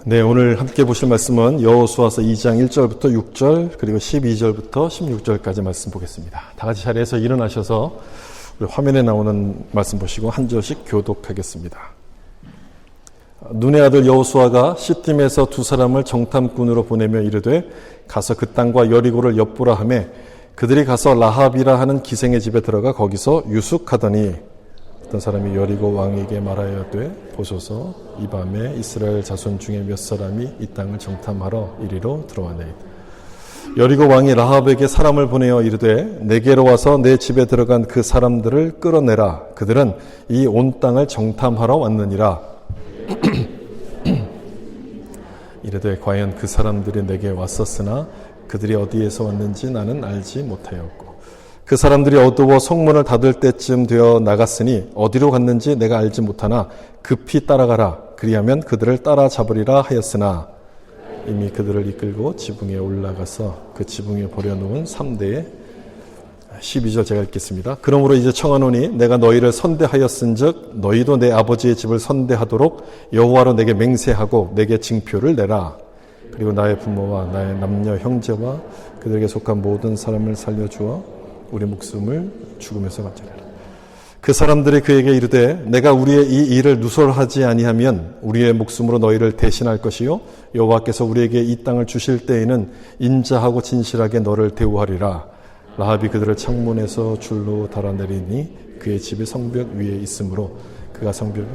네, 오늘 함께 보실 말씀은 여호수아서 2장 1절부터 6절 그리고 12절부터 16절까지 말씀 보겠습니다. 다 같이 자리에서 일어나셔서 우리 화면에 나오는 말씀 보시고 한 절씩 교독하겠습니다. 눈의 아들 여호수아가 시팀에서 두 사람을 정탐꾼으로 보내며 이르되 가서 그 땅과 여리고를 엿보라 하매 그들이 가서 라합이라 하는 기생의 집에 들어가 거기서 유숙하더니 어떤 사람이 여리고 왕에게 말하여되 보소서 이 밤에 이스라엘 자손 중에 몇 사람이 이 땅을 정탐하러 이리로 들어왔나이다. 여리고 왕이 라합에게 사람을 보내어 이르되 내게로 와서 내 집에 들어간 그 사람들을 끌어내라. 그들은 이 온 땅을 정탐하러 왔느니라. 이르되 과연 그 사람들이 내게 왔었으나 그들이 어디에서 왔는지 나는 알지 못하였고 그 사람들이 어두워 성문을 닫을 때쯤 되어 나갔으니 어디로 갔는지 내가 알지 못하나 급히 따라가라. 그리하면 그들을 따라잡으리라 하였으나 이미 그들을 이끌고 지붕에 올라가서 그 지붕에 버려놓은 3대의 12절 제가 읽겠습니다. 그러므로 이제 청하노니 내가 너희를 선대하였은즉 너희도 내 아버지의 집을 선대하도록 여호와로 내게 맹세하고 내게 징표를 내라. 그리고 나의 부모와 나의 남녀 형제와 그들에게 속한 모든 사람을 살려주어 우리 목숨을 죽음에서 건져내라. 그 사람들이 그에게 이르되 내가 우리의 이 일을 누설하지 아니하면 우리의 목숨으로 너희를 대신할 것이요 여호와께서 우리에게 이 땅을 주실 때에는 인자하고 진실하게 너를 대우하리라. 라합이 그들을 창문에서 줄로 달아내리니 그의 집이 성벽 위에 있으므로 그가 성벽을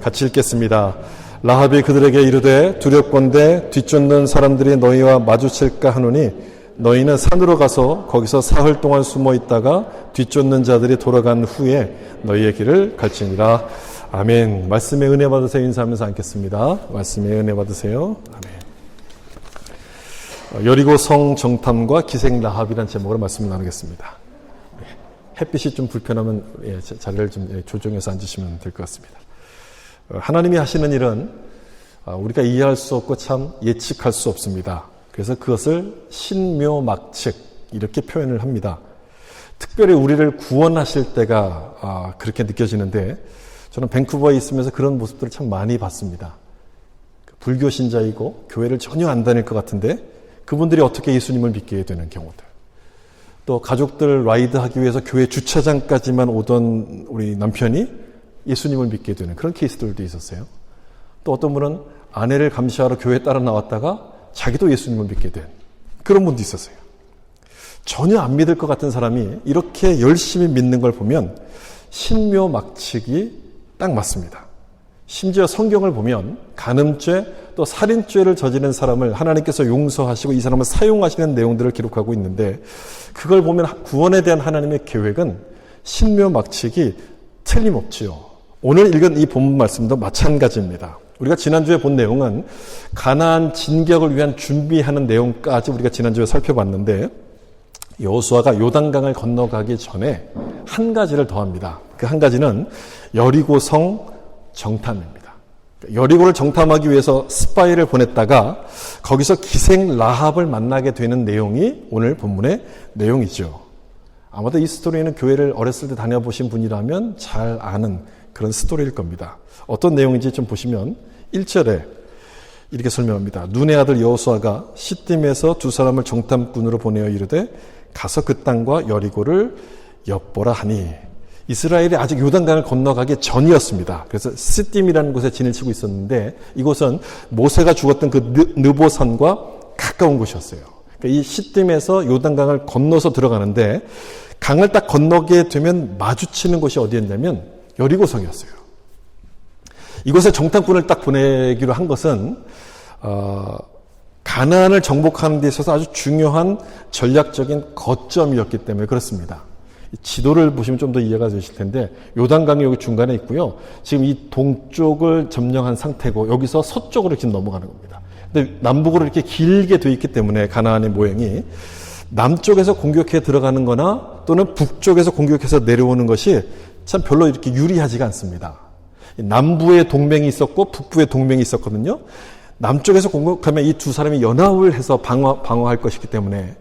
같이 읽겠습니다. 라합이 그들에게 이르되 두렵건대 뒤쫓는 사람들이 너희와 마주칠까 하노니 너희는 산으로 가서 거기서 사흘 동안 숨어 있다가 뒤쫓는 자들이 돌아간 후에 너희의 길을 갈지니라. 아멘. 말씀의 은혜 받으세요. 인사하면서 앉겠습니다. 말씀의 은혜 받으세요. 아멘. 여리고 성 정탐과 기생 라합이라는 제목으로 말씀을 나누겠습니다. 햇빛이 좀 불편하면 자리를 좀 조정해서 앉으시면 될 것 같습니다. 하나님이 하시는 일은 우리가 이해할 수 없고 참 예측할 수 없습니다. 그래서 그것을 신묘막측 이렇게 표현을 합니다. 특별히 우리를 구원하실 때가 그렇게 느껴지는데 저는 밴쿠버에 있으면서 그런 모습들을 참 많이 봤습니다. 불교 신자이고 교회를 전혀 안 다닐 것 같은데 그분들이 어떻게 예수님을 믿게 되는 경우들. 또 가족들 라이드하기 위해서 교회 주차장까지만 오던 우리 남편이 예수님을 믿게 되는 그런 케이스들도 있었어요. 또 어떤 분은 아내를 감시하러 교회에 따라 나왔다가 자기도 예수님을 믿게 된 그런 분도 있었어요. 전혀 안 믿을 것 같은 사람이 이렇게 열심히 믿는 걸 보면 신묘막측이 딱 맞습니다. 심지어 성경을 보면 간음죄 또 살인죄를 저지른 사람을 하나님께서 용서하시고 이 사람을 사용하시는 내용들을 기록하고 있는데 그걸 보면 구원에 대한 하나님의 계획은 신묘막측이 틀림없지요. 오늘 읽은 이 본문 말씀도 마찬가지입니다. 우리가 지난주에 본 내용은 가나안 진격을 위한 준비하는 내용까지 우리가 지난주에 살펴봤는데 여호수아가 요단강을 건너가기 전에 한 가지를 더합니다. 그 한 가지는 여리고성 정탐입니다. 여리고를 정탐하기 위해서 스파이를 보냈다가 거기서 기생 라합을 만나게 되는 내용이 오늘 본문의 내용이죠. 아마도 이 스토리는 교회를 어렸을 때 다녀보신 분이라면 잘 아는 그런 스토리일 겁니다. 어떤 내용인지 좀 보시면 1절에 이렇게 설명합니다. 눈의 아들 여호수아가 시딤에서 두 사람을 정탐꾼으로 보내어 이르되 가서 그 땅과 여리고를 엿보라 하니 이스라엘이 아직 요단강을 건너가기 전이었습니다. 그래서 시딤이라는 곳에 진을 치고 있었는데 이곳은 모세가 죽었던 그 느보산과 가까운 곳이었어요. 그러니까 이 시딤에서 요단강을 건너서 들어가는데 강을 딱 건너게 되면 마주치는 곳이 어디였냐면 여리고성이었어요. 이곳에 정탐꾼을 딱 보내기로 한 것은 가나안을 정복하는 데 있어서 아주 중요한 전략적인 거점이었기 때문에 그렇습니다. 지도를 보시면 좀 더 이해가 되실 텐데 요단강이 여기 중간에 있고요. 지금 이 동쪽을 점령한 상태고 여기서 서쪽으로 지금 넘어가는 겁니다. 근데 남북으로 이렇게 길게 돼 있기 때문에 가나안의 모양이 남쪽에서 공격해 들어가는 거나 또는 북쪽에서 공격해서 내려오는 것이 참 별로 이렇게 유리하지가 않습니다. 남부에 동맹이 있었고 북부에 동맹이 있었거든요. 남쪽에서 공격하면 이 두 사람이 연합을 해서 방어할 것이기 때문에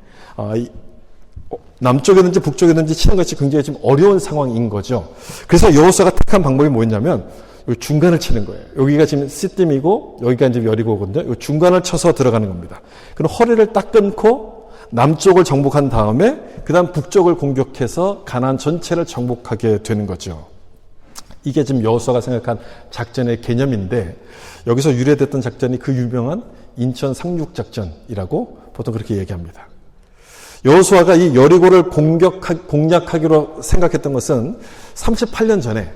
남쪽이든지 북쪽이든지 치는 것이 굉장히 좀 어려운 상황인 거죠. 그래서 여호수아가 택한 방법이 뭐였냐면 여기 중간을 치는 거예요. 여기가 지금 시딤이고 여기가 이제 여리고거든요. 이 중간을 쳐서 들어가는 겁니다. 그럼 허리를 딱 끊고 남쪽을 정복한 다음에 그 다음 북쪽을 공격해서 가나안 전체를 정복하게 되는 거죠. 이게 지금 여호수아가 생각한 작전의 개념인데 여기서 유래됐던 작전이 그 유명한 인천 상륙작전이라고 보통 그렇게 얘기합니다. 여호수아가 이 여리고를 공략하기로 생각했던 것은 38년 전에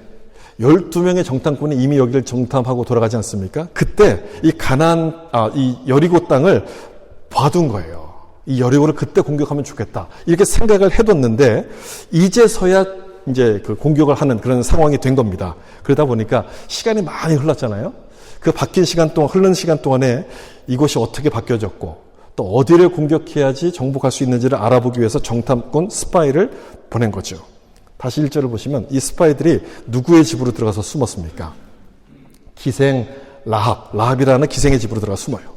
12명의 정탐꾼이 이미 여기를 정탐하고 돌아가지 않습니까? 그때 이 이 여리고 땅을 봐둔 거예요. 이 여리고를 그때 공격하면 좋겠다. 이렇게 생각을 해뒀는데 이제서야 이제 그 공격을 하는 그런 상황이 된 겁니다. 그러다 보니까 시간이 많이 흘렀잖아요. 그 흐른 시간 동안에 이곳이 어떻게 바뀌어졌고 또 어디를 공격해야지 정복할 수 있는지를 알아보기 위해서 정탐꾼 스파이를 보낸 거죠. 다시 1절을 보시면 이 스파이들이 누구의 집으로 들어가서 숨었습니까? 기생 라합이라는 기생의 집으로 들어가 숨어요.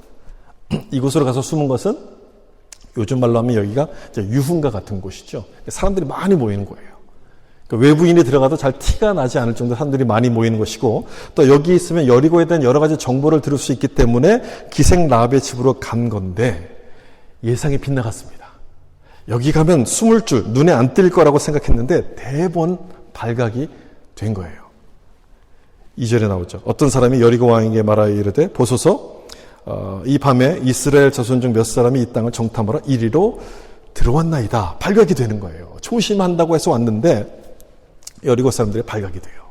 이곳으로 가서 숨은 것은 요즘 말로 하면 여기가 이제 유흥가 같은 곳이죠. 사람들이 많이 모이는 거예요. 그러니까 외부인이 들어가도 잘 티가 나지 않을 정도로 사람들이 많이 모이는 것이고 또 여기 있으면 여리고에 대한 여러 가지 정보를 들을 수 있기 때문에 기생 라합의 집으로 간 건데 예상이 빗나갔습니다. 여기 가면 숨을 줄 눈에 안 띌 거라고 생각했는데 대번 발각이 된 거예요. 2절에 나오죠. 어떤 사람이 여리고 왕에게 말하여 이르되 보소서 이 밤에 이스라엘 자손 중 몇 사람이 이 땅을 정탐하러 이리로 들어왔나이다. 발각이 되는 거예요. 조심한다고 해서 왔는데 여리고 사람들이 발각이 돼요.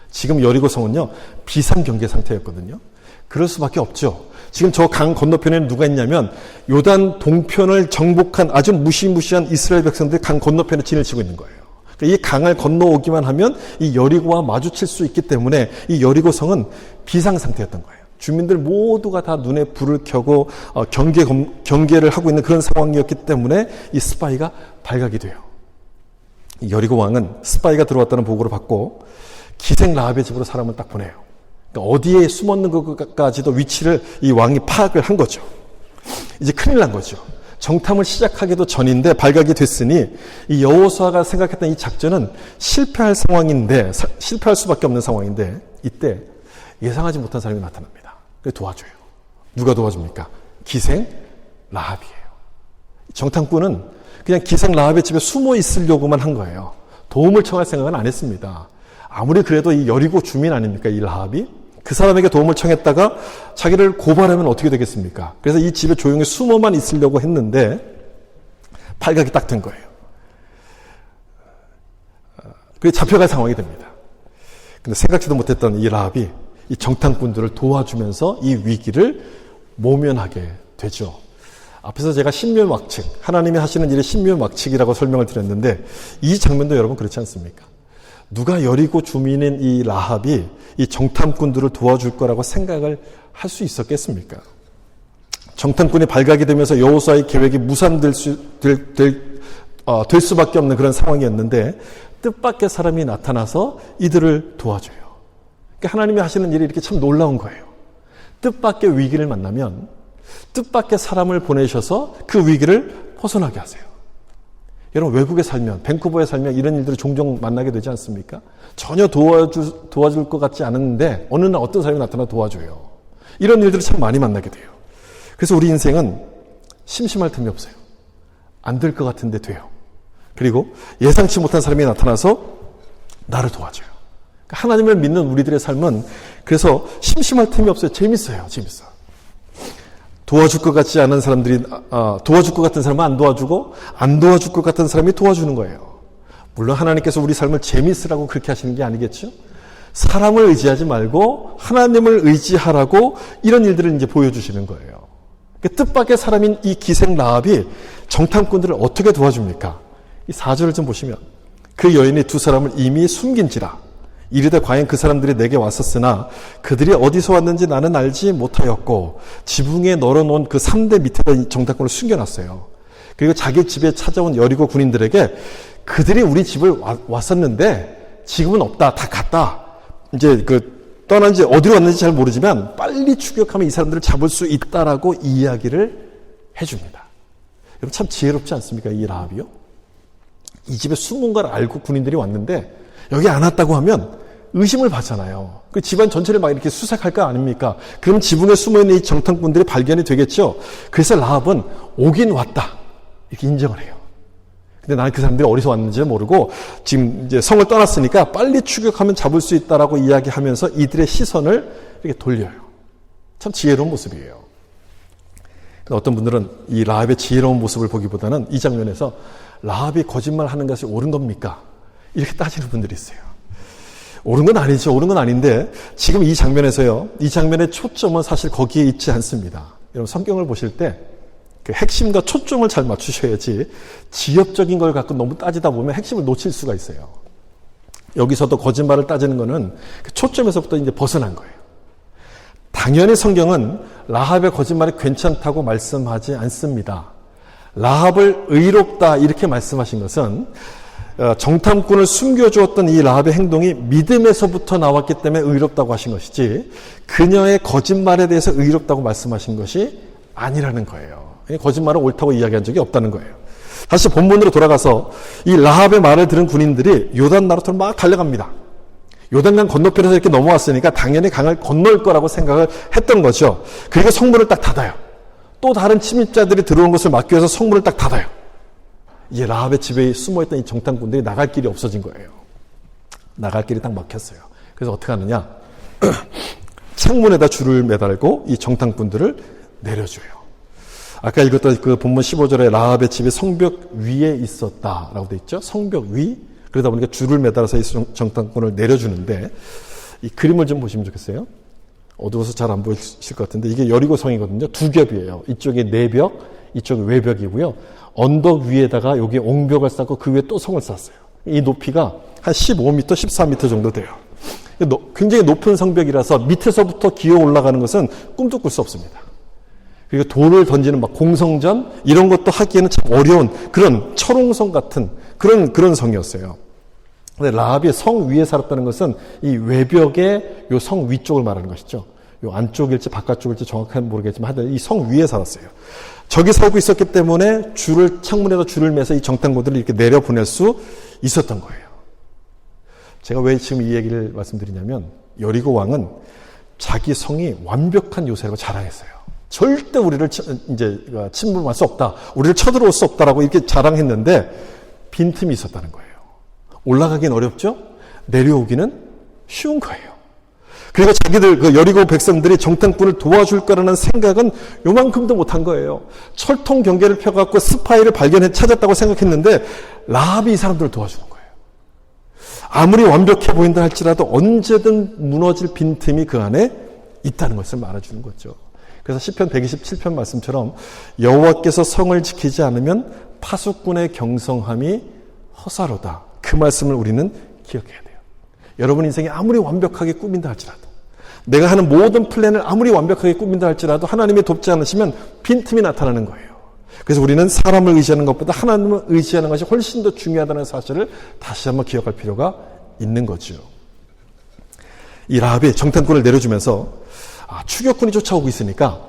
지금 여리고 성은요 비상경계 상태였거든요. 그럴 수밖에 없죠. 지금 저 강 건너편에는 누가 있냐면 요단 동편을 정복한 아주 무시무시한 이스라엘 백성들이 강 건너편에 진을 치고 있는 거예요. 그러니까 이 강을 건너오기만 하면 이 여리고와 마주칠 수 있기 때문에 이 여리고 성은 비상 상태였던 거예요. 주민들 모두가 다 눈에 불을 켜고 경계를 하고 있는 그런 상황이었기 때문에 이 스파이가 발각이 돼요. 여리고 왕은 스파이가 들어왔다는 보고를 받고 기생 라합의 집으로 사람을 딱 보내요. 그러니까 어디에 숨었는 것까지도 위치를 이 왕이 파악을 한 거죠. 이제 큰일 난 거죠. 정탐을 시작하기도 전인데 발각이 됐으니 이 여호수아가 생각했던 이 작전은 실패할 수밖에 없는 상황인데 이때 예상하지 못한 사람이 나타납니다. 그래서 도와줘요. 누가 도와줍니까? 기생 라합이에요. 정탐꾼은 그냥 기생 라합의 집에 숨어 있으려고만 한 거예요. 도움을 청할 생각은 안 했습니다. 아무리 그래도 이 여리고 주민 아닙니까? 이 라합이. 그 사람에게 도움을 청했다가 자기를 고발하면 어떻게 되겠습니까? 그래서 이 집에 조용히 숨어만 있으려고 했는데 발각이 딱 된 거예요. 그게 잡혀갈 상황이 됩니다. 근데 생각지도 못했던 이 라합이 이 정탐꾼들을 도와주면서 이 위기를 모면하게 되죠. 앞에서 제가 신묘막측, 하나님이 하시는 일이 신묘막측이라고 설명을 드렸는데 이 장면도 여러분 그렇지 않습니까? 누가 여리고 주민인 이 라합이 이 정탐꾼들을 도와줄 거라고 생각을 할 수 있었겠습니까? 정탐꾼이 발각이 되면서 여호수아의 계획이 무산될 수밖에 없는 그런 상황이었는데 뜻밖의 사람이 나타나서 이들을 도와줘요. 그러니까 하나님이 하시는 일이 이렇게 참 놀라운 거예요. 뜻밖의 위기를 만나면 뜻밖의 사람을 보내셔서 그 위기를 벗어나게 하세요. 여러분 외국에 살면, 밴쿠버에 살면 이런 일들을 종종 만나게 되지 않습니까? 전혀 도와줄 것 같지 않은데 어느 날 어떤 사람이 나타나 도와줘요. 이런 일들을 참 많이 만나게 돼요. 그래서 우리 인생은 심심할 틈이 없어요. 안 될 것 같은데 돼요. 그리고 예상치 못한 사람이 나타나서 나를 도와줘요. 하나님을 믿는 우리들의 삶은 그래서 심심할 틈이 없어요. 재밌어요. 도와줄 것 같지 않은 사람들이 도와줄 것 같은 사람은 안 도와주고 안 도와줄 것 같은 사람이 도와주는 거예요. 물론 하나님께서 우리 삶을 재밌으라고 그렇게 하시는 게 아니겠죠. 사람을 의지하지 말고 하나님을 의지하라고 이런 일들을 이제 보여주시는 거예요. 뜻밖의 사람인 이 기생 라합이 정탐꾼들을 어떻게 도와줍니까? 이 4절을 좀 보시면 그 여인이 두 사람을 이미 숨긴지라 이르되 과연 그 사람들이 내게 왔었으나 그들이 어디서 왔는지 나는 알지 못하였고 지붕에 널어놓은 그 3대 밑에다 정탐꾼을 숨겨놨어요. 그리고 자기 집에 찾아온 여리고 군인들에게 그들이 우리 집을 왔었는데 지금은 없다. 다 갔다. 이제 떠난 지 어디로 왔는지 잘 모르지만 빨리 추격하면 이 사람들을 잡을 수 있다라고 이야기를 해줍니다. 여러분 참 지혜롭지 않습니까? 이 라합이요. 이 집에 숨은 걸 알고 군인들이 왔는데 여기 안 왔다고 하면 의심을 받잖아요. 그 집안 전체를 막 이렇게 수색할 거 아닙니까? 그럼 지붕에 숨어있는 이 정탐꾼들이 발견이 되겠죠. 그래서 라합은 오긴 왔다 이렇게 인정을 해요. 근데 나는 그 사람들이 어디서 왔는지 모르고 지금 이제 성을 떠났으니까 빨리 추격하면 잡을 수 있다라고 이야기하면서 이들의 시선을 이렇게 돌려요. 참 지혜로운 모습이에요. 어떤 분들은 이 라합의 지혜로운 모습을 보기보다는 이 장면에서 라합이 거짓말하는 것이 옳은 겁니까? 이렇게 따지는 분들이 있어요. 옳은 건 아니죠. 옳은 건 아닌데 지금 이 장면에서요. 이 장면의 초점은 사실 거기에 있지 않습니다. 여러분 성경을 보실 때 그 핵심과 초점을 잘 맞추셔야지 지엽적인 걸 갖고 너무 따지다 보면 핵심을 놓칠 수가 있어요. 여기서도 거짓말을 따지는 거는 그 초점에서부터 이제 벗어난 거예요. 당연히 성경은 라합의 거짓말이 괜찮다고 말씀하지 않습니다. 라합을 의롭다 이렇게 말씀하신 것은 정탐꾼을 숨겨주었던 이 라합의 행동이 믿음에서부터 나왔기 때문에 의롭다고 하신 것이지 그녀의 거짓말에 대해서 의롭다고 말씀하신 것이 아니라는 거예요. 거짓말은 옳다고 이야기한 적이 없다는 거예요. 다시 본문으로 돌아가서 이 라합의 말을 들은 군인들이 요단 나루터로 막 달려갑니다. 요단강 건너편에서 이렇게 넘어왔으니까 당연히 강을 건널 거라고 생각을 했던 거죠. 그리고 성문을 딱 닫아요. 또 다른 침입자들이 들어온 것을 막기 위해서 성문을 딱 닫아요. 이제 라합의 집에 숨어있던 이 정탐꾼들이 나갈 길이 없어진 거예요. 나갈 길이 딱 막혔어요. 그래서 어떻게 하느냐? 창문에다 줄을 매달고 이 정탐꾼들을 내려줘요. 아까 읽었던 그 본문 15절에 라합의 집이 성벽 위에 있었다라고 돼 있죠. 성벽 위. 그러다 보니까 줄을 매달아서 이 정탐꾼을 내려주는데 이 그림을 좀 보시면 좋겠어요. 어두워서 잘 안 보이실 것 같은데 이게 여리고성이거든요. 두 겹이에요. 이쪽에 내벽, 이쪽에 외벽이고요. 언덕 위에다가 여기 옹벽을 쌓고 그 위에 또 성을 쌓았어요. 이 높이가 한 15m, 14m 정도 돼요. 굉장히 높은 성벽이라서 밑에서부터 기어 올라가는 것은 꿈도 꿀 수 없습니다. 그리고 돌을 던지는 막 공성전 이런 것도 하기에는 참 어려운 그런 철옹성 같은 그런 성이었어요. 근데 라합이 성 위에 살았다는 것은 이 외벽의 요 성 위쪽을 말하는 것이죠. 요 안쪽일지 바깥쪽일지 정확하게 모르겠지만 하여튼 이 성 위에 살았어요. 저기 살고 있었기 때문에 창문에다 줄을 매서 이 정탐꾼들을 이렇게 내려보낼 수 있었던 거예요. 제가 왜 지금 이 얘기를 말씀드리냐면 여리고 왕은 자기 성이 완벽한 요새라고 자랑했어요. 절대 우리를 이제 침범할 수 없다. 우리를 쳐들어올 수 없다라고 이렇게 자랑했는데 빈틈이 있었다는 거예요. 올라가긴 어렵죠? 내려오기는 쉬운 거예요. 그리고 자기들 그 여리고 백성들이 정탐꾼을 도와줄 거라는 생각은 요만큼도 못한 거예요. 철통 경계를 펴갖고 스파이를 찾았다고 생각했는데 라합이 이 사람들을 도와주는 거예요. 아무리 완벽해 보인다 할지라도 언제든 무너질 빈틈이 그 안에 있다는 것을 말해주는 거죠. 그래서 시편 127편 말씀처럼 여호와께서 성을 지키지 않으면 파수꾼의 경성함이 허사로다. 그 말씀을 우리는 기억해야 돼요. 여러분 인생이 아무리 완벽하게 꾸민다 할지라도 내가 하는 모든 플랜을 아무리 완벽하게 꾸민다 할지라도 하나님이 돕지 않으시면 빈틈이 나타나는 거예요. 그래서 우리는 사람을 의지하는 것보다 하나님을 의지하는 것이 훨씬 더 중요하다는 사실을 다시 한번 기억할 필요가 있는 거죠. 이 라합이 정탐꾼을 내려주면서 추격군이 쫓아오고 있으니까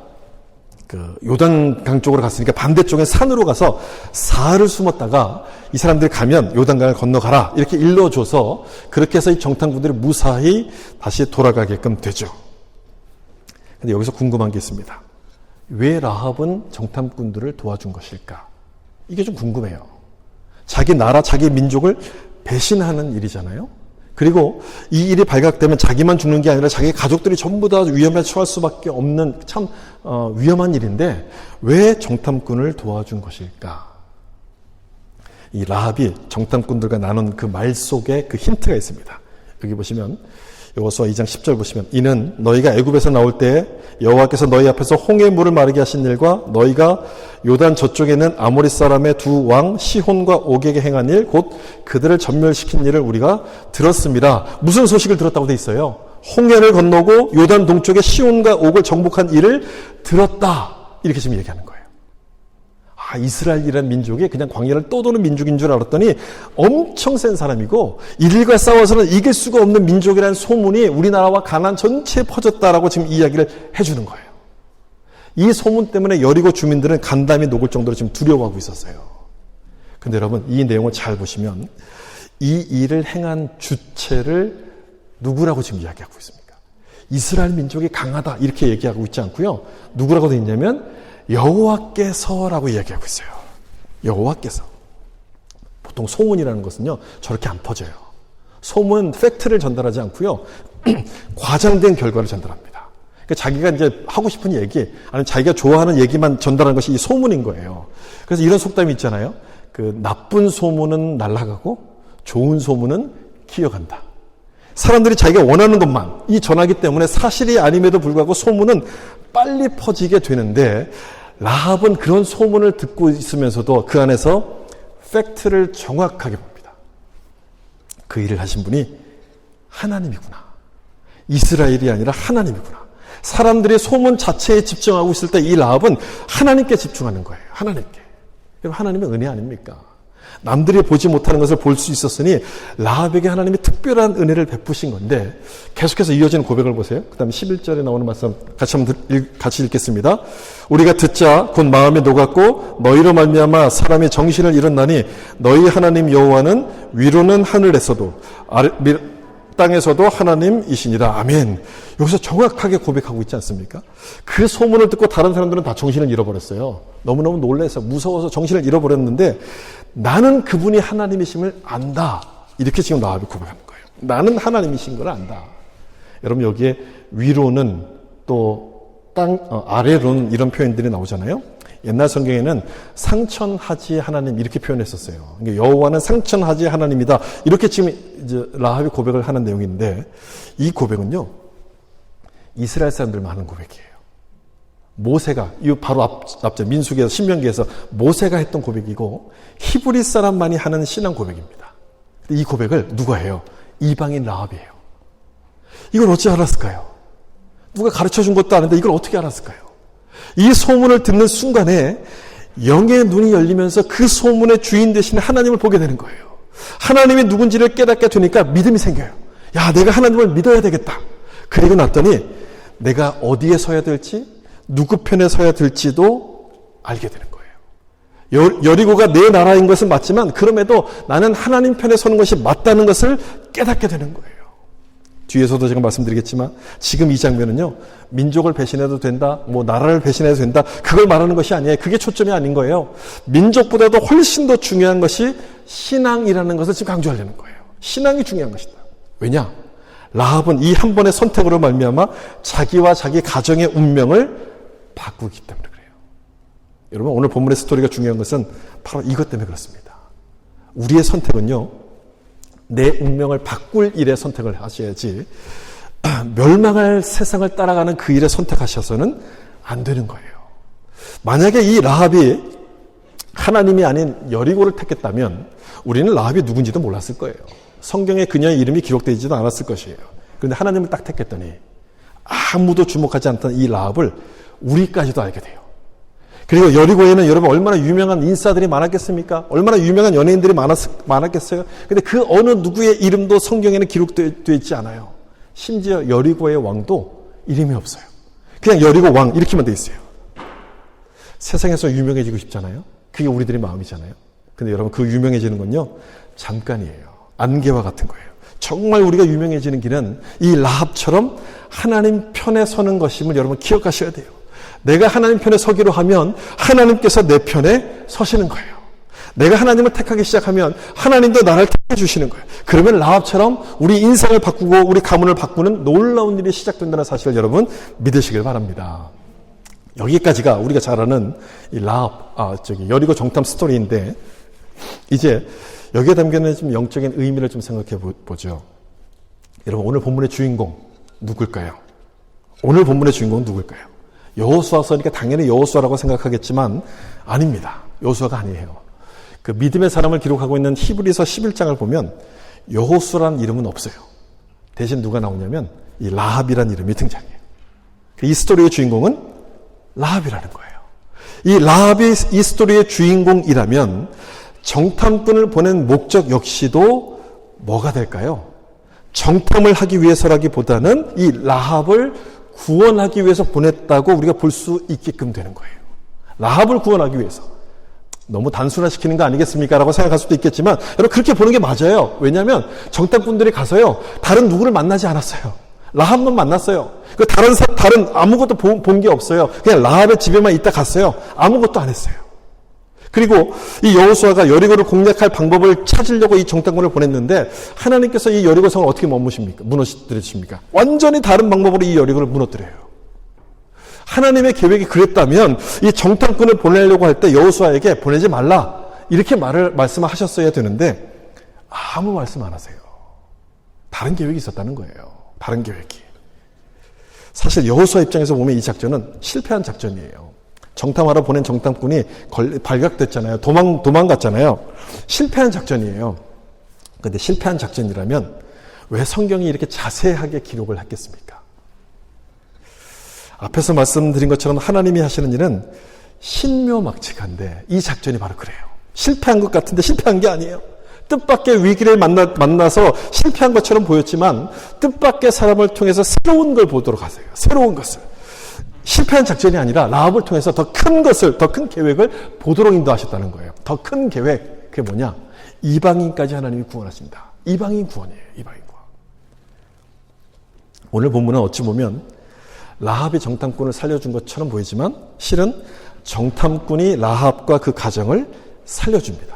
그 요단강 쪽으로 갔으니까 반대쪽에 산으로 가서 사흘을 숨었다가 이 사람들이 가면 요단강을 건너가라 이렇게 일러줘서 그렇게 해서 이 정탐꾼들이 무사히 다시 돌아가게끔 되죠. 근데 여기서 궁금한 게 있습니다. 왜 라합은 정탐꾼들을 도와준 것일까? 이게 좀 궁금해요. 자기 나라, 자기 민족을 배신하는 일이잖아요. 그리고 이 일이 발각되면 자기만 죽는 게 아니라 자기 가족들이 전부 다 위험에 처할 수밖에 없는 참 위험한 일인데 왜 정탐꾼을 도와준 것일까? 이 라합이 정탐꾼들과 나눈 그 말 속에 그 힌트가 있습니다. 여기 보시면 여호수아 2장 10절 보시면 이는 너희가 애굽에서 나올 때 여호와께서 너희 앞에서 홍해 물을 마르게 하신 일과 너희가 요단 저쪽에 있는 아모리 사람의 두 왕 시혼과 옥에게 행한 일 곧 그들을 전멸시킨 일을 우리가 들었습니다. 무슨 소식을 들었다고 돼 있어요? 홍해를 건너고 요단 동쪽에 시혼과 옥을 정복한 일을 들었다. 이렇게 지금 얘기하는 거예요. 이스라엘이라는 민족이 그냥 광야를 떠도는 민족인 줄 알았더니 엄청 센 사람이고 이들과 싸워서는 이길 수가 없는 민족이라는 소문이 우리나라와 가나안 전체에 퍼졌다라고 지금 이야기를 해주는 거예요. 이 소문 때문에 여리고 주민들은 간담이 녹을 정도로 지금 두려워하고 있었어요. 근데 여러분 이 내용을 잘 보시면 이 일을 행한 주체를 누구라고 지금 이야기하고 있습니까? 이스라엘 민족이 강하다 이렇게 얘기하고 있지 않고요. 누구라고 되어 있냐면 여호와께서라고 이야기하고 있어요. 여호와께서. 보통 소문이라는 것은요. 저렇게 안 퍼져요. 소문은 팩트를 전달하지 않고요. 과장된 결과를 전달합니다. 그러니까 자기가 이제 하고 싶은 얘기, 아니면 자기가 좋아하는 얘기만 전달하는 것이 이 소문인 거예요. 그래서 이런 속담이 있잖아요. 그 나쁜 소문은 날아가고 좋은 소문은 기어간다. 사람들이 자기가 원하는 것만 이 전하기 때문에 사실이 아님에도 불구하고 소문은 빨리 퍼지게 되는데 라합은 그런 소문을 듣고 있으면서도 그 안에서 팩트를 정확하게 봅니다. 그 일을 하신 분이 하나님이구나. 이스라엘이 아니라 하나님이구나. 사람들이 소문 자체에 집중하고 있을 때 이 라합은 하나님께 집중하는 거예요. 하나님께. 하나님의 은혜 아닙니까? 남들이 보지 못하는 것을 볼 수 있었으니 라합에게 하나님이 특별한 은혜를 베푸신 건데 계속해서 이어지는 고백을 보세요. 그 다음에 11절에 나오는 말씀 같이 읽겠습니다. 우리가 듣자 곧 마음에 녹았고 너희로 말미암아 사람이 정신을 잃었나니 너희 하나님 여호와는 위로는 하늘에서도 땅에서도 하나님이시니라. 아멘. 여기서 정확하게 고백하고 있지 않습니까? 그 소문을 듣고 다른 사람들은 다 정신을 잃어버렸어요. 너무너무 놀라서 무서워서 정신을 잃어버렸는데 나는 그분이 하나님이심을 안다. 이렇게 지금 라합이 고백하는 거예요. 나는 하나님이신 걸 안다. 여러분 여기에 위로는 또 땅 아래로는 이런 표현들이 나오잖아요. 옛날 성경에는 상천하지 하나님 이렇게 표현했었어요. 그러니까 여호와는 상천하지 하나님이다. 이렇게 지금 이제 라합이 고백을 하는 내용인데 이 고백은요. 이스라엘 사람들만 하는 고백이에요. 모세가 이 바로 앞전 민수기에서 신명기에서 모세가 했던 고백이고 히브리 사람만이 하는 신앙 고백입니다. 이 고백을 누가 해요? 이방인 라합이에요. 이걸 어찌 알았을까요? 누가 가르쳐준 것도 아닌데 이걸 어떻게 알았을까요? 이 소문을 듣는 순간에 영의 눈이 열리면서 그 소문의 주인 되시는 하나님을 보게 되는 거예요. 하나님이 누군지를 깨닫게 되니까 믿음이 생겨요. 야, 내가 하나님을 믿어야 되겠다. 그리고 났더니 내가 어디에 서야 될지 누구 편에 서야 될지도 알게 되는 거예요. 여리고가 내 나라인 것은 맞지만 그럼에도 나는 하나님 편에 서는 것이 맞다는 것을 깨닫게 되는 거예요. 뒤에서도 제가 말씀드리겠지만 지금 이 장면은요. 민족을 배신해도 된다. 나라를 배신해도 된다. 그걸 말하는 것이 아니에요. 그게 초점이 아닌 거예요. 민족보다도 훨씬 더 중요한 것이 신앙이라는 것을 지금 강조하려는 거예요. 신앙이 중요한 것이다. 왜냐? 라합은 이 한 번의 선택으로 말미암아 자기와 자기 가정의 운명을 바꾸기 때문에 그래요. 여러분 오늘 본문의 스토리가 중요한 것은 바로 이것 때문에 그렇습니다. 우리의 선택은요. 내 운명을 바꿀 일에 선택을 하셔야지 멸망할 세상을 따라가는 그 일에 선택하셔서는 안 되는 거예요. 만약에 이 라합이 하나님이 아닌 여리고를 택했다면 우리는 라합이 누군지도 몰랐을 거예요. 성경에 그녀의 이름이 기록되지도 않았을 것이에요. 그런데 하나님을 딱 택했더니 아무도 주목하지 않던 이 라합을 우리까지도 알게 돼요. 그리고 여리고에는 여러분 얼마나 유명한 인사들이 많았겠습니까? 얼마나 유명한 연예인들이 많았겠어요? 근데 그 어느 누구의 이름도 성경에는 기록되어 있지 않아요. 심지어 여리고의 왕도 이름이 없어요. 그냥 여리고 왕 이렇게만 돼 있어요. 세상에서 유명해지고 싶잖아요. 그게 우리들의 마음이잖아요. 근데 여러분 그 유명해지는 건요. 잠깐이에요. 안개와 같은 거예요. 정말 우리가 유명해지는 길은 이 라합처럼 하나님 편에 서는 것임을 여러분 기억하셔야 돼요. 내가 하나님 편에 서기로 하면 하나님께서 내 편에 서시는 거예요. 내가 하나님을 택하기 시작하면 하나님도 나를 택해 주시는 거예요. 그러면 라합처럼 우리 인생을 바꾸고 우리 가문을 바꾸는 놀라운 일이 시작된다는 사실을 여러분 믿으시길 바랍니다. 여기까지가 우리가 잘 아는 이 라합, 여리고 정탐 스토리인데 이제 여기에 담겨있는 좀 영적인 의미를 좀 생각해 보죠. 여러분 오늘 본문의 주인공 누굴까요? 오늘 본문의 주인공은 누굴까요? 여호수아서니까 당연히 여호수아라고 생각하겠지만 아닙니다. 여호수아가 아니에요. 그 믿음의 사람을 기록하고 있는 히브리서 11장을 보면 여호수아라는 이름은 없어요. 대신 누가 나오냐면 이 라합이라는 이름이 등장해요. 이 스토리의 주인공은 라합이라는 거예요. 이 라합이 이 스토리의 주인공이라면 정탐꾼을 보낸 목적 역시도 뭐가 될까요? 정탐을 하기 위해서라기보다는 이 라합을 구원하기 위해서 보냈다고 우리가 볼 수 있게끔 되는 거예요. 라합을 구원하기 위해서. 너무 단순화시키는 거 아니겠습니까? 라고 생각할 수도 있겠지만 여러분 그렇게 보는 게 맞아요. 왜냐하면 정탐꾼들이 가서요 다른 누구를 만나지 않았어요. 라합만 만났어요. 다른 아무것도 본 게 없어요. 그냥 라합의 집에만 있다 갔어요. 아무것도 안 했어요. 그리고 이 여호수아가 여리고를 공략할 방법을 찾으려고 이 정탐꾼을 보냈는데 하나님께서 이 여리고성을 어떻게 무너뜨리십니까? 완전히 다른 방법으로 이 여리고를 무너뜨려요. 하나님의 계획이 그랬다면 이 정탐꾼을 보내려고 할 때 여호수아에게 보내지 말라 이렇게 말씀하셨어야 되는데 아무 말씀 안 하세요. 다른 계획이 있었다는 거예요. 다른 계획이. 사실 여호수아 입장에서 보면 이 작전은 실패한 작전이에요. 정탐하러 보낸 정탐꾼이 발각됐잖아요. 도망갔잖아요. 실패한 작전이에요. 그런데 실패한 작전이라면 왜 성경이 이렇게 자세하게 기록을 했겠습니까? 앞에서 말씀드린 것처럼 하나님이 하시는 일은 신묘막측한데 이 작전이 바로 그래요. 실패한 것 같은데 실패한 게 아니에요. 뜻밖의 위기를 만나서 실패한 것처럼 보였지만 뜻밖의 사람을 통해서 새로운 걸 보도록 하세요. 새로운 것을. 실패한 작전이 아니라 라합을 통해서 더 큰 것을, 더 큰 계획을 보도록 인도하셨다는 거예요. 더 큰 계획. 그게 뭐냐? 이방인까지 하나님이 구원하십니다. 이방인 구원이에요. 이방인 구원. 오늘 본문은 어찌 보면 라합이 정탐꾼을 살려준 것처럼 보이지만 실은 정탐꾼이 라합과 그 가정을 살려줍니다.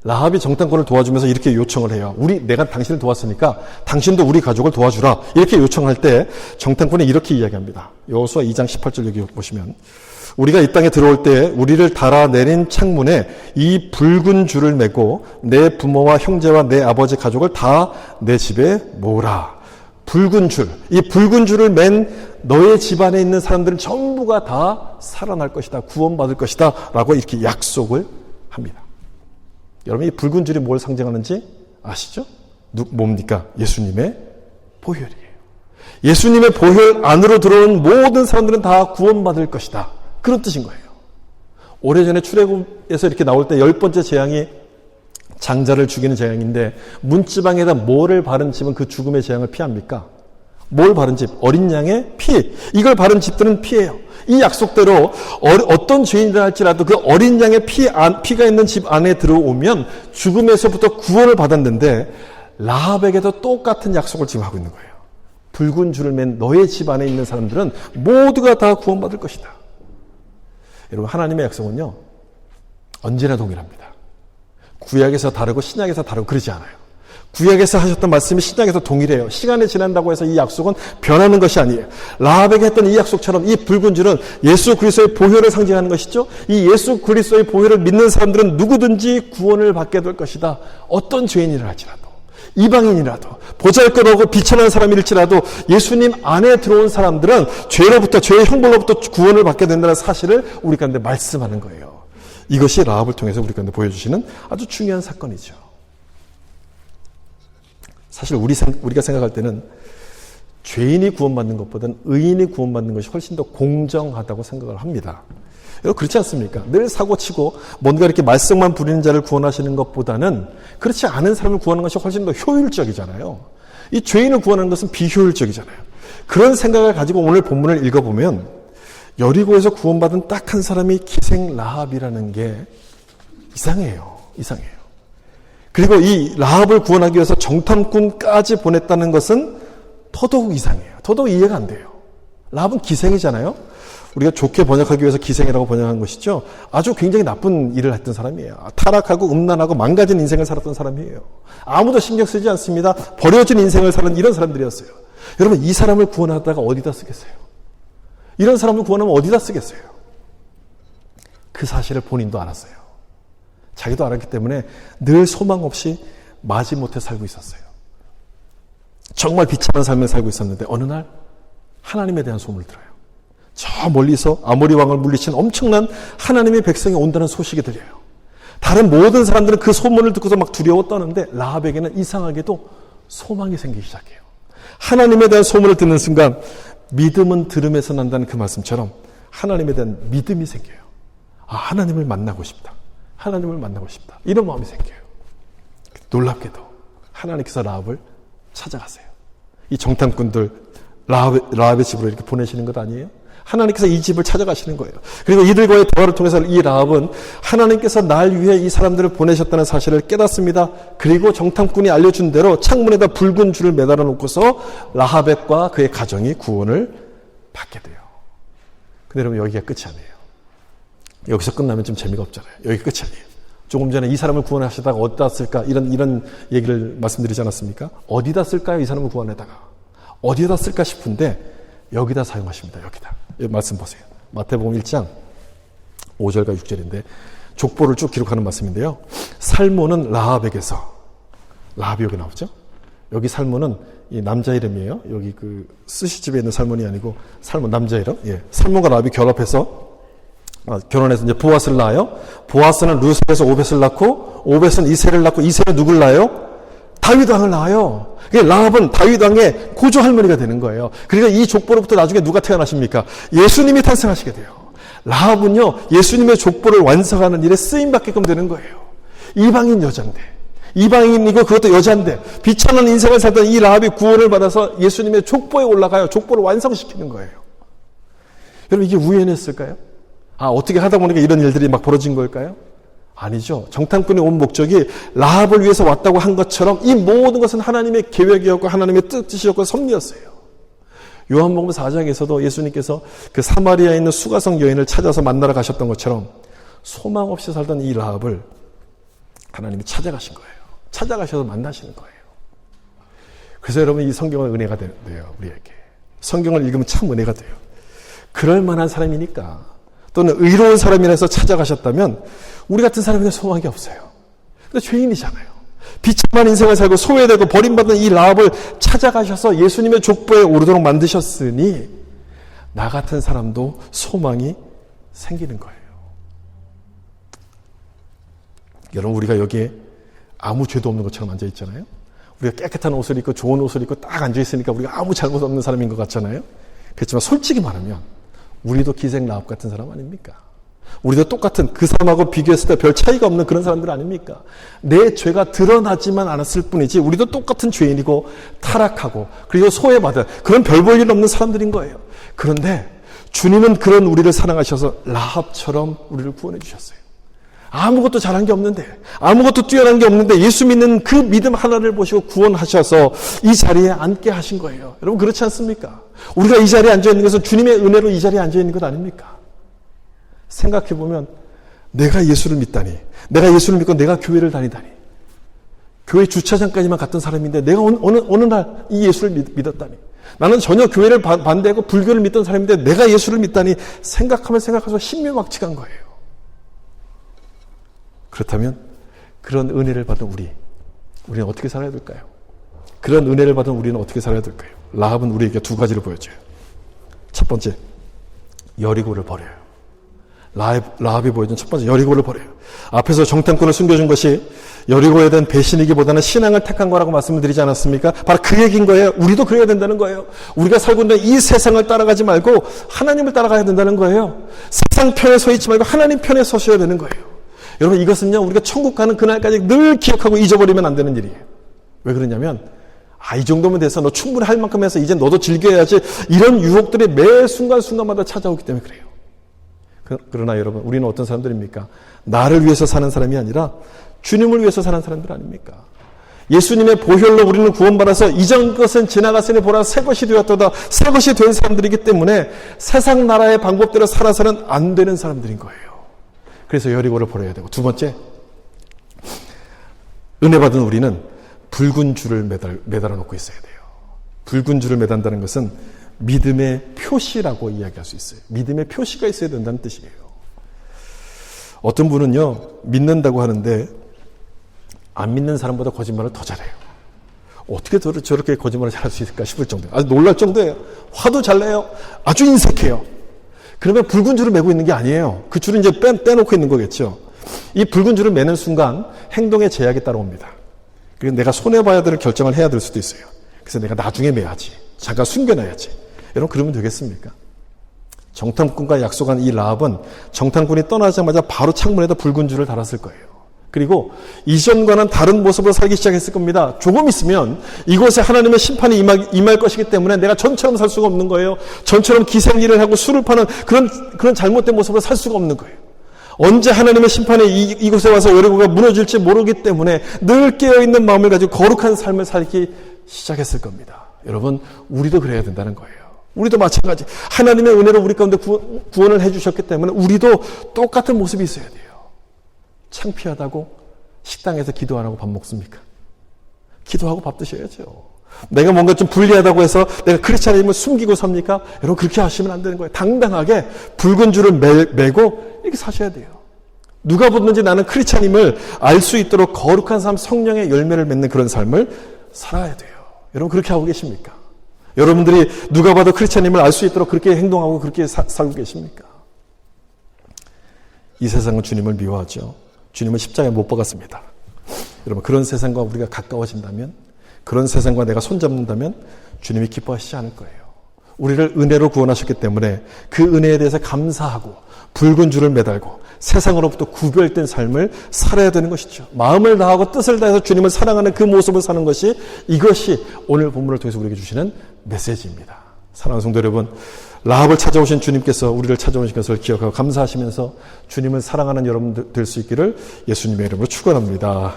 라합이 정탐꾼을 도와주면서 이렇게 요청을 해요. 내가 당신을 도왔으니까 당신도 우리 가족을 도와주라. 이렇게 요청할 때 정탐꾼이 이렇게 이야기합니다. 여호수아 2장 18절 여기 보시면 우리가 이 땅에 들어올 때 우리를 달아내린 창문에 이 붉은 줄을 메고 내 부모와 형제와 내 아버지 가족을 다 내 집에 모으라. 붉은 줄, 이 붉은 줄을 맨 너의 집안에 있는 사람들은 전부가 다 살아날 것이다. 구원받을 것이다. 라고 이렇게 약속을 합니다. 여러분 이 붉은 줄이 뭘 상징하는지 아시죠? 뭡니까? 예수님의 보혈이에요. 예수님의 보혈 안으로 들어온 모든 사람들은 다 구원받을 것이다. 그런 뜻인 거예요. 오래전에 출애굽에서 이렇게 나올 때 10번째 재앙이 장자를 죽이는 재앙인데 문지방에다 뭐를 바른 집은 그 죽음의 재앙을 피합니까? 뭘 바른 집? 어린 양의 피. 이걸 바른 집들은 피해요. 이 약속대로 어떤 죄인이라 할지라도 그 어린 양의 피가 있는 집 안에 들어오면 죽음에서부터 구원을 받았는데 라합에게도 똑같은 약속을 지금 하고 있는 거예요. 붉은 줄을 맨 너의 집 안에 있는 사람들은 모두가 다 구원받을 것이다. 여러분 하나님의 약속은요 언제나 동일합니다. 구약에서 다르고 신약에서 다르고 그러지 않아요. 구약에서 하셨던 말씀이 신약에서 동일해요. 시간이 지난다고 해서 이 약속은 변하는 것이 아니에요. 라합에게 했던 이 약속처럼 이 붉은 줄은 예수 그리스도의 보혈을 상징하는 것이죠. 이 예수 그리스도의 보혈을 믿는 사람들은 누구든지 구원을 받게 될 것이다. 어떤 죄인이라 할지라도 이방인이라도 보잘것없고 비천한 사람일지라도 예수님 안에 들어온 사람들은 죄로부터 죄의 형벌로부터 구원을 받게 된다는 사실을 우리 가운데 말씀하는 거예요. 이것이 라합을 통해서 우리 가운데 보여주시는 아주 중요한 사건이죠. 사실 우리가 생각할 때는 죄인이 구원받는 것보다는 의인이 구원받는 것이 훨씬 더 공정하다고 생각을 합니다. 여러분 그렇지 않습니까? 늘 사고치고 뭔가 이렇게 말썽만 부리는 자를 구원하시는 것보다는 그렇지 않은 사람을 구원하는 것이 훨씬 더 효율적이잖아요. 이 죄인을 구원하는 것은 비효율적이잖아요. 그런 생각을 가지고 오늘 본문을 읽어보면 여리고에서 구원받은 딱 한 사람이 기생 라합이라는 게 이상해요. 그리고 이 라합을 구원하기 위해서 정탐꾼까지 보냈다는 것은 더더욱 이상해요. 더더욱 이해가 안 돼요. 라합은 기생이잖아요. 우리가 좋게 번역하기 위해서 기생이라고 번역한 것이죠. 아주 굉장히 나쁜 일을 했던 사람이에요. 타락하고 음란하고 망가진 인생을 살았던 사람이에요. 아무도 신경 쓰지 않습니다. 버려진 인생을 사는 이런 사람들이었어요. 여러분 이 사람을 구원하다가 어디다 쓰겠어요? 이런 사람을 구원하면 어디다 쓰겠어요? 그 사실을 본인도 알았어요. 자기도 알았기 때문에 늘 소망 없이 마지못해 살고 있었어요. 정말 비참한 삶을 살고 있었는데 어느 날 하나님에 대한 소문을 들어요. 저 멀리서 아모리 왕을 물리친 엄청난 하나님의 백성이 온다는 소식이 들려요. 다른 모든 사람들은 그 소문을 듣고서 막 두려워 떠는데 라합에게는 이상하게도 소망이 생기기 시작해요. 하나님에 대한 소문을 듣는 순간 믿음은 들음에서 난다는 그 말씀처럼 하나님에 대한 믿음이 생겨요. 아, 하나님을 만나고 싶다. 하나님을 만나고 싶다. 이런 마음이 생겨요. 놀랍게도 하나님께서 라합을 찾아가세요. 이 정탐꾼들 라합의 집으로 이렇게 보내시는 것 아니에요? 하나님께서 이 집을 찾아가시는 거예요. 그리고 이들과의 대화를 통해서 이 라합은 하나님께서 날 위해 이 사람들을 보내셨다는 사실을 깨닫습니다. 그리고 정탐꾼이 알려준 대로 창문에다 붉은 줄을 매달아 놓고서 라합과 그의 가정이 구원을 받게 돼요. 근데 여러분, 여기가 끝이 아니에요. 여기서 끝나면 좀 재미가 없잖아요. 여기 끝이 아니에요. 조금 전에 이 사람을 구원하시다가 어디다 쓸까? 이런 얘기를 말씀드리지 않았습니까? 어디다 쓸까요? 이 사람을 구원하다가. 어디다 쓸까 싶은데 여기다 사용하십니다. 여기다. 여기 말씀 보세요. 마태복음 1장 5절과 6절인데 족보를 쭉 기록하는 말씀인데요. 살모는 라합에게서, 라합이 여기 나오죠? 여기 살모는 이 남자 이름이에요. 여기 그 스시집에 있는 살몬이 아니고 살몬 남자 이름. 예. 살몬과 라합이 결합해서 결혼해서 이제 보아스를 낳아요. 보아스는 루셀에서 오벳을 낳고 오벳은 이새를 낳고 이새는 누굴 낳아요? 다윗 왕을 낳아요. 라합은 다윗 왕의 고조 할머니가 되는 거예요. 그러니까 이 족보로부터 나중에 누가 태어나십니까? 예수님이 탄생하시게 돼요. 라합은요, 예수님의 족보를 완성하는 일에 쓰임받게끔 되는 거예요. 이방인 여자인데, 이방인이고 그것도 여자인데 비참한 인생을 살던 이 라합이 구원을 받아서 예수님의 족보에 올라가요. 족보를 완성시키는 거예요. 여러분, 이게 우연했을까요? 어떻게 하다 보니까 이런 일들이 막 벌어진 걸까요? 아니죠. 정탐꾼이 온 목적이 라합을 위해서 왔다고 한 것처럼 이 모든 것은 하나님의 계획이었고 하나님의 뜻이었고 섭리였어요. 요한복음 4장에서도 예수님께서 그 사마리아에 있는 수가성 여인을 찾아서 만나러 가셨던 것처럼 소망 없이 살던 이 라합을 하나님이 찾아가신 거예요. 찾아가셔서 만나시는 거예요. 그래서 여러분, 이 성경은 은혜가 돼요, 우리에게. 성경을 읽으면 참 은혜가 돼요. 그럴 만한 사람이니까, 또는 의로운 사람이라서 찾아가셨다면 우리 같은 사람에게 소망이 없어요. 근데 죄인이잖아요. 비참한 인생을 살고 소외되고 버림받은 이 라합을 찾아가셔서 예수님의 족보에 오르도록 만드셨으니 나 같은 사람도 소망이 생기는 거예요. 여러분, 우리가 여기에 아무 죄도 없는 것처럼 앉아있잖아요. 우리가 깨끗한 옷을 입고 좋은 옷을 입고 딱 앉아있으니까 우리가 아무 잘못 없는 사람인 것 같잖아요. 그렇지만 솔직히 말하면 우리도 기생 라합 같은 사람 아닙니까? 우리도 똑같은, 그 사람하고 비교했을 때 별 차이가 없는 그런 사람들 아닙니까? 내 죄가 드러나지만 않았을 뿐이지 우리도 똑같은 죄인이고 타락하고 그리고 소외받은 그런 별 볼 일 없는 사람들인 거예요. 그런데 주님은 그런 우리를 사랑하셔서 라합처럼 우리를 구원해 주셨어요. 아무것도 잘한 게 없는데, 아무것도 뛰어난 게 없는데 예수 믿는 그 믿음 하나를 보시고 구원하셔서 이 자리에 앉게 하신 거예요. 여러분, 그렇지 않습니까? 우리가 이 자리에 앉아있는 것은 주님의 은혜로 이 자리에 앉아있는 것 아닙니까? 생각해보면 내가 예수를 믿다니, 내가 예수를 믿고 내가 교회를 다니다니, 교회 주차장까지만 갔던 사람인데 내가 어느 날 이 예수를 믿었다니, 나는 전혀 교회를 반대하고 불교를 믿던 사람인데 내가 예수를 믿다니, 생각하면 생각할수록 신묘막측한 거예요. 그렇다면 그런 은혜를 받은 우리는 어떻게 살아야 될까요? 그런 은혜를 받은 우리는 어떻게 살아야 될까요? 라합은 우리에게 두 가지를 보여줘요. 첫 번째, 여리고를 버려요. 라합이 보여준 첫 번째, 여리고를 버려요. 앞에서 정탐꾼을 숨겨준 것이 여리고에 대한 배신이기보다는 신앙을 택한 거라고 말씀을 드리지 않았습니까? 바로 그 얘기인 거예요. 우리도 그래야 된다는 거예요. 우리가 살고 있는 이 세상을 따라가지 말고 하나님을 따라가야 된다는 거예요. 세상 편에 서 있지 말고 하나님 편에 서셔야 되는 거예요. 여러분, 이것은요, 우리가 천국 가는 그날까지 늘 기억하고 잊어버리면 안 되는 일이에요. 왜 그러냐면, 이 정도면 돼서 너 충분히 할 만큼 해서 이제 너도 즐겨야지, 이런 유혹들이 매 순간순간마다 찾아오기 때문에 그래요. 그러나 여러분, 우리는 어떤 사람들입니까? 나를 위해서 사는 사람이 아니라 주님을 위해서 사는 사람들 아닙니까? 예수님의 보혈로 우리는 구원받아서 이전 것은 지나갔으니 보라 새 것이 되었도다, 새 것이 된 사람들이기 때문에 세상 나라의 방법대로 살아서는 안 되는 사람들인 거예요. 그래서 여리고를 버려야 되고, 두 번째, 은혜 받은 우리는 붉은 줄을 매달아 놓고 있어야 돼요. 붉은 줄을 매단다는 것은 믿음의 표시라고 이야기할 수 있어요. 믿음의 표시가 있어야 된다는 뜻이에요. 어떤 분은요, 믿는다고 하는데 안 믿는 사람보다 거짓말을 더 잘해요. 어떻게 저렇게 거짓말을 잘할 수 있을까 싶을 정도예요. 아주 놀랄 정도예요. 화도 잘 내요. 아주 인색해요. 그러면 붉은 줄을 매고 있는 게 아니에요. 그 줄은 이제 빼놓고 있는 거겠죠. 이 붉은 줄을 매는 순간 행동에 제약이 따라옵니다. 그래서 내가 손해봐야 될 결정을 해야 될 수도 있어요. 그래서 내가 나중에 매야지, 잠깐 숨겨놔야지. 여러분, 그러면 되겠습니까? 정탐꾼과 약속한 이 라합은 정탐꾼이 떠나자마자 바로 창문에다 붉은 줄을 달았을 거예요. 그리고 이전과는 다른 모습으로 살기 시작했을 겁니다. 조금 있으면 이곳에 하나님의 심판이 임할 것이기 때문에 내가 전처럼 살 수가 없는 거예요. 전처럼 기생일을 하고 술을 파는 그런 잘못된 모습으로 살 수가 없는 거예요. 언제 하나님의 심판이 이곳에 와서 여리고가 무너질지 모르기 때문에 늘 깨어있는 마음을 가지고 거룩한 삶을 살기 시작했을 겁니다. 여러분, 우리도 그래야 된다는 거예요. 우리도 마찬가지. 하나님의 은혜로 우리 가운데 구원을 해주셨기 때문에 우리도 똑같은 모습이 있어야 돼요. 창피하다고 식당에서 기도 안 하고 밥 먹습니까? 기도하고 밥 드셔야죠. 내가 뭔가 좀 불리하다고 해서 내가 크리스찬임을 숨기고 삽니까? 여러분, 그렇게 하시면 안 되는 거예요. 당당하게 붉은 줄을 메고 이렇게 사셔야 돼요. 누가 보든지 나는 크리스찬임을 알 수 있도록 거룩한 삶, 성령의 열매를 맺는 그런 삶을 살아야 돼요. 여러분, 그렇게 하고 계십니까? 여러분들이 누가 봐도 크리스찬임을 알 수 있도록 그렇게 행동하고 그렇게 살고 계십니까? 이 세상은 주님을 미워하죠. 주님은 십자가에 못 박았습니다. 여러분, 그런 세상과 우리가 가까워진다면, 그런 세상과 내가 손잡는다면 주님이 기뻐하시지 않을 거예요. 우리를 은혜로 구원하셨기 때문에 그 은혜에 대해서 감사하고 붉은 줄을 매달고 세상으로부터 구별된 삶을 살아야 되는 것이죠. 마음을 다하고 뜻을 다해서 주님을 사랑하는 그 모습을 사는 것이, 이것이 오늘 본문을 통해서 우리에게 주시는 메시지입니다. 사랑하는 성도 여러분, 라합을 찾아오신 주님께서 우리를 찾아오신 것을 기억하고 감사하시면서 주님을 사랑하는 여러분 될 수 있기를 예수님의 이름으로 축원합니다.